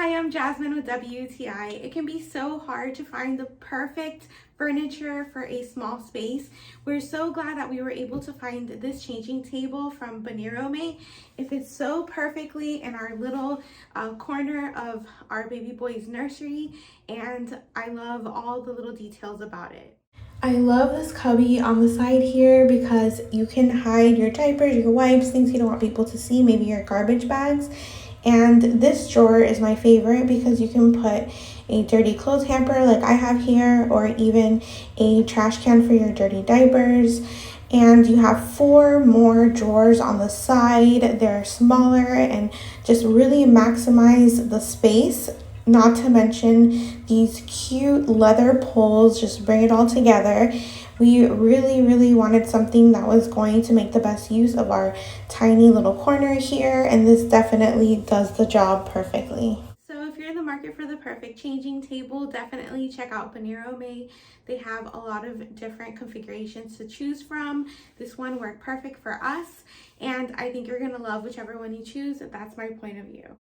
Hi, I'm Jasmine with WTI. It can be so hard to find the perfect furniture for a small space. We're so glad that we were able to find this changing table from BANIROMAY. It fits so perfectly in our little corner of our baby boy's nursery, and I love all the little details about it. I love this cubby on the side here because you can hide your diapers, your wipes, things you don't want people to see, maybe your garbage bags. And this drawer is my favorite because you can put a dirty clothes hamper like I have here, or even a trash can for your dirty diapers. And you have 4 more drawers on the side. They're smaller and just really maximize the space. Not to mention these cute leather pulls, just bring it all together. We really wanted something that was going to make the best use of our tiny little corner here, and this definitely does the job perfectly. So if you're in the market for the perfect changing table, definitely check out BANIROMAY. They have a lot of different configurations to choose from. This one worked perfect for us, and I think you're gonna love whichever one you choose. That's my point of view.